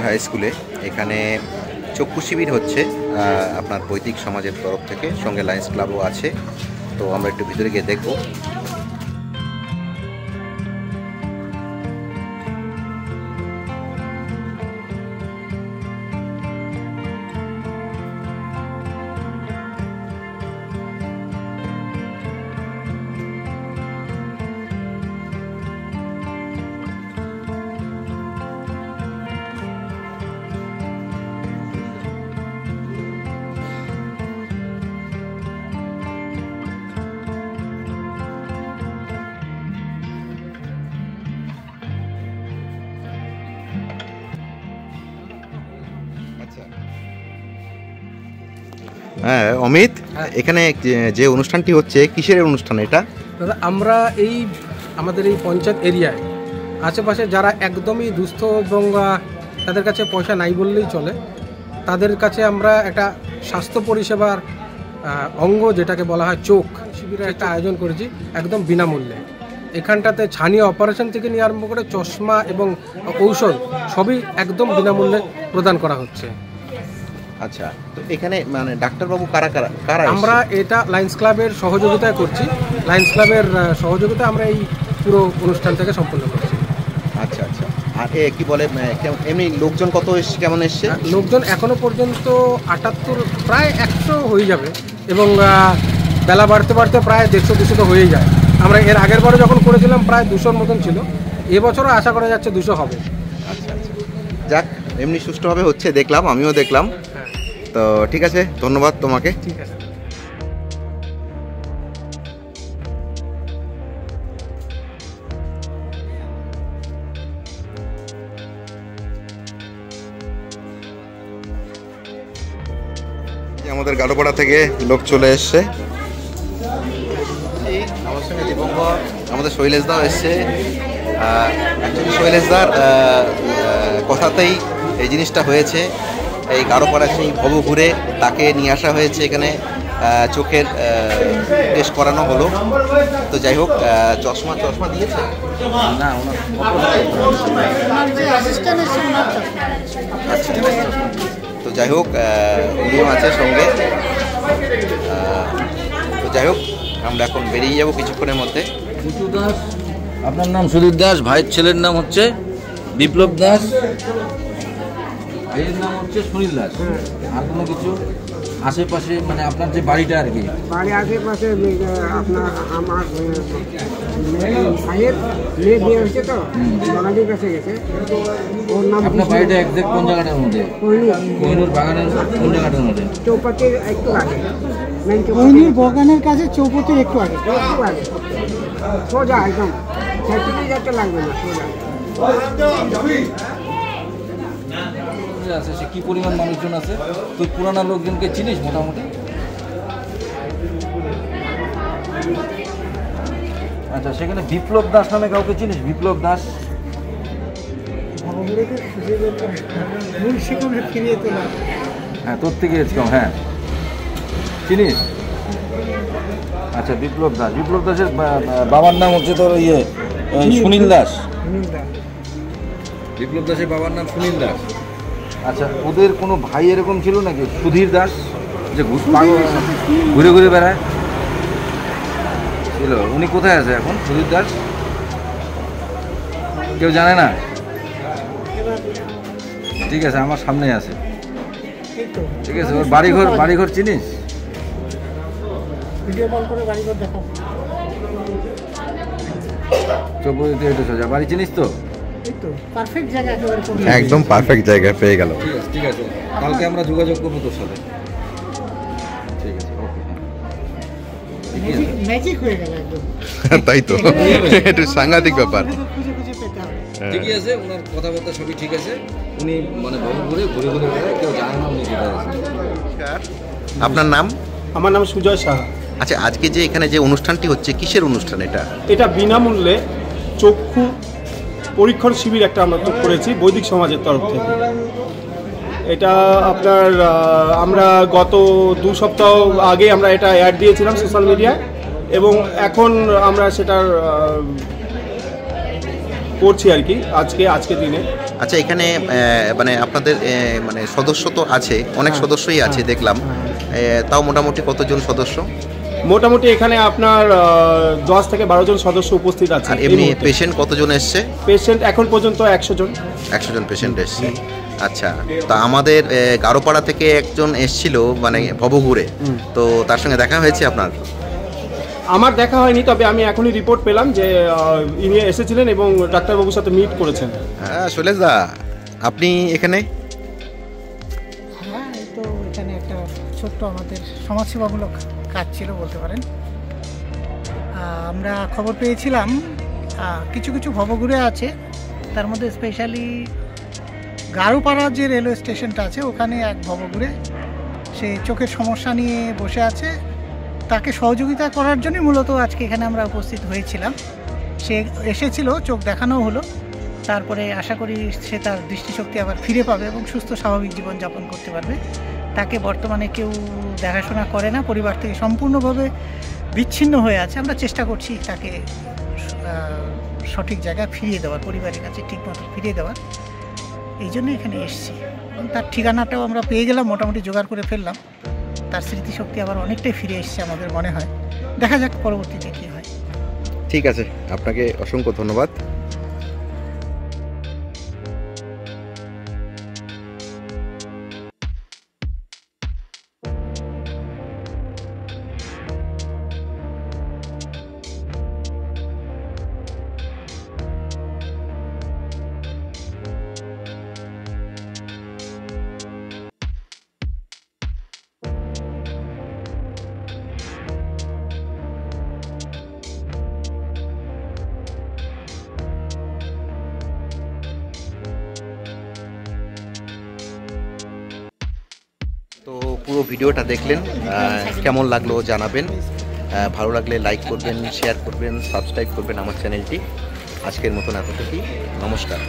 High স্কুলে এখানে চক্ষু শিবির হচ্ছে আপনার বৈদিক সমাজের তরফ থেকে, সঙ্গে লায়ন্স ক্লাবও আছে। তো আমরা একটু ভিতরে গিয়ে দেখব। হ্যাঁ অমিত, এখানে যে অনুষ্ঠানটি হচ্ছে কিসের অনুষ্ঠান এটা? দাদা, আমরা এই আমাদের এই পঞ্চায়েত এরিয়ায় আশেপাশে যারা একদমই দুস্থ এবং তাদের কাছে পয়সা নাই বললেই চলে, তাদের কাছে আমরা একটা স্বাস্থ্য পরিষেবার অঙ্গ যেটাকে বলা হয় চোখ শিবিরের একটা আয়োজন করেছি একদম বিনামূল্যে। এখানটাতে ছানি অপারেশন থেকে নিয়ে আরম্ভ করে চশমা এবং ঔষধ সবই একদম বিনামূল্যে প্রদান করা হচ্ছে। আচ্ছা, তো এখানে মানে ডাক্তারবাবু কারা কারা কারা? আমরা এটা লায়ন্স ক্লাবের সহযোগিতায় করছি। লায়ন্স ক্লাবের সহযোগিতায় আমরা এই পুরো অনুষ্ঠানটাকে সম্পন্ন করছি। আচ্ছা আচ্ছা, আর কি বলে এমনি লোকজন কত এসছে, কেমন এসছে? লোকজন এখনো পর্যন্ত 78, প্রায় 100 হয়ে যাবে, এবং বেলা বাড়তে বাড়তে প্রায় 150-200 তো হয়েই যায়। আমরা এর আগের বারে যখন করেছিলাম প্রায় 200-র মতন ছিল, এবছরও আশা করা যাচ্ছে 200 হবে। আচ্ছা আচ্ছা, যাক এমনি সুষ্ঠুভাবে হচ্ছে দেখলাম, আমিও দেখলাম। তো ঠিক আছে, ধন্যবাদ তোমাকে। ঠিক আছে। আমাদের গাড়োপাড়া থেকে লোক চলে এসছে, আমার সঙ্গে দীপঙ্কর, আমাদের শৈলেশদাও এসছে। অ্যাকচুয়ালি শৈলেশদার কথাতেই এই জিনিসটা হয়েছে। এই গাড়োপাড়া সেই ভবঘুরে তাকে নিয়ে আসা হয়েছে এখানে, চোখের টেস্ট করানো হলো। তো যাই হোক, চশমা দিয়েছে না? আচ্ছা, তো যাই হোক উনিও আছে সঙ্গে। তো যাই হোক, আমরা এখন বেরিয়ে যাবো কিছুক্ষণের মধ্যে। দাস, আপনার নাম সুধীর দাস, ভাইয়ের ছেলের নাম হচ্ছে বিপ্লব দাস, ভাইয়ের নাম হচ্ছে সুনীল দাস। আর কোনো কিছু আশেপাশে মানে আপনার যে বাড়িটা আর কি? বাড়ির আশেপাশে আপনার আমার ভাইয়ের মেয়ে বিয়ে হয়েছে, তো বাঙালির কাছে গেছে। ওর নাম আপনার বাড়িটা একজ্যাক্ট কোন জায়গাটার মধ্যে? কোহিনুর বাগানের কোন জায়গাটার মধ্যে? চৌপাতির একটু আগে, কোহিনুর বাগানের কাছে চৌপতির একটু আগে, সোজা একদম সাইকেলে যেতে লাগবে না, সোজা। আছে সে কি পরিমাণ মানুষজন আছে? তুই পুরানো লোকজনকে চিনিস মোটামুটি? আচ্ছা, সেখানে বিপ্লব দাস নামে কাউকে চিনিস? বিপ্লব দাস হ্যাঁ, তোর থেকে এসেছিলাম। হ্যাঁ, চিনিস? আচ্ছা, বিপ্লব দাসের বাবার নাম হচ্ছে তোর সুনীল দাস। বিপ্লব দাসের বাবার নাম সুনীল দাস। আচ্ছা, ওদের কোনো ভাই এরকম ছিল নাকি সুধীর দাস, যে ঘুরে ঘুরে বেড়ায় ছিল? উনি কোথায় আছে এখন সুধীর দাস? কেউ জানে না? ঠিক আছে, আমার সামনেই আছে। ঠিক আছে, ওর বাড়িঘর চিনিস? চৌপতিতে হেঁটে সোজা বাড়ি চিনিস তো? একদম পারফেক্ট জায়গায় পেয়ে গেল। ঠিক আছে, কালকে আমরা যোগাযোগ করবো তোর সাথে। ঠিক আছে, ম্যাজিক হয়ে গেল একদম। তাই তো, একটু সাংঘাতিক ব্যাপার। ঠিকই আছে, ওনার কথাবার্তা সবই ঠিক আছে। উনি মানে ঘুরে ঘুরে বেড়ায়, কেউ জানে না উনি কোথায় আছে। আপনার নাম? আমার নাম সুজয় সাহা। আচ্ছা, আজকে যে এখানে যে অনুষ্ঠানটি হচ্ছে কিসের অনুষ্ঠান এটা? এটা বিনামূল্যে চক্ষু পরীক্ষণ শিবির একটা আমরা তো করেছি বৈদিক সমাজের তরফ থেকে। এটা আপনার আমরা গত 2 সপ্তাহ আগে আমরা এটা অ্যাড দিয়েছিলাম সোশ্যাল মিডিয়ায়, এবং এখন আমরা সেটার করছি আর কি আজকে দিনে। আচ্ছা, এখানে মানে আপনাদের মানে সদস্য তো আছে, অনেক সদস্যই আছে দেখলাম, তাও মোটামুটি কতজন সদস্য? মোটামুটি এখানে আপনার 10 থেকে 12 জন সদস্য উপস্থিত আছে। আর এমনি পেশেন্ট কতজন এসছে? পেশেন্ট এখন পর্যন্ত 100 জন। 100 জন পেশেন্ট এসছে। আচ্ছা, তা আমাদের গারোপাড়া থেকে একজন এসছিল মানে ভবঘুরে, তো তার সঙ্গে দেখা হয়েছে আপনার? আমার দেখা হয়নি, তবে আমি এখনই রিপোর্ট পেলাম যে ইনি এসেছিলেন এবং ডাক্তারবাবুর সাথে মিট করেছেন। হ্যাঁ, শৈলেশ দা, আপনি এখানে? হ্যাঁ, এই তো এখানে একটা ছোট্ট আমাদের সমাজসেবামূলক কাজ ছিল বলতে পারেন। আমরা খবর পেয়েছিলাম কিছু কিছু ভবঘুরে আছে, তার মধ্যে স্পেশালি গারোপাড়া যে রেলওয়ে স্টেশনটা আছে ওখানে এক ভবঘুরে সে চোখের সমস্যা নিয়ে বসে আছে। তাকে সহযোগিতা করার জন্যই মূলত আজকে এখানে আমরা উপস্থিত হয়েছিলাম। সে এসেছিল, চোখ দেখানো হলো, তারপরে আশা করি সে তার দৃষ্টিশক্তি আবার ফিরে পাবে এবং সুস্থ স্বাভাবিক জীবনযাপন করতে পারবে। তাকে বর্তমানে কেউ দেখাশোনা করে না, পরিবার থেকে সম্পূর্ণভাবে বিচ্ছিন্ন হয়ে আছে। আমরা চেষ্টা করছি তাকে সঠিক জায়গায় ফিরিয়ে দেওয়ার, পরিবারের কাছে ঠিকমতো ফিরিয়ে দেওয়ার। এই জন্য এখানে এসেছি এবং তার ঠিকানাটাও আমরা পেয়ে গেলাম, মোটামুটি জোগাড় করে ফেললাম। তার স্মৃতিশক্তি আবার অনেকটাই ফিরে এসছে আমাদের মনে হয়। দেখা যাক পরবর্তীতে কী হয়। ঠিক আছে, আপনাকে অসংখ্য ধন্যবাদ। তো পুরো ভিডিওটা দেখলেন, কেমন লাগলো জানাবেন। ভালো লাগলে লাইক করবেন, শেয়ার করবেন, সাবস্ক্রাইব করবেন আমার চ্যানেলটি। আজকের মতন এতটুকুই, নমস্কার।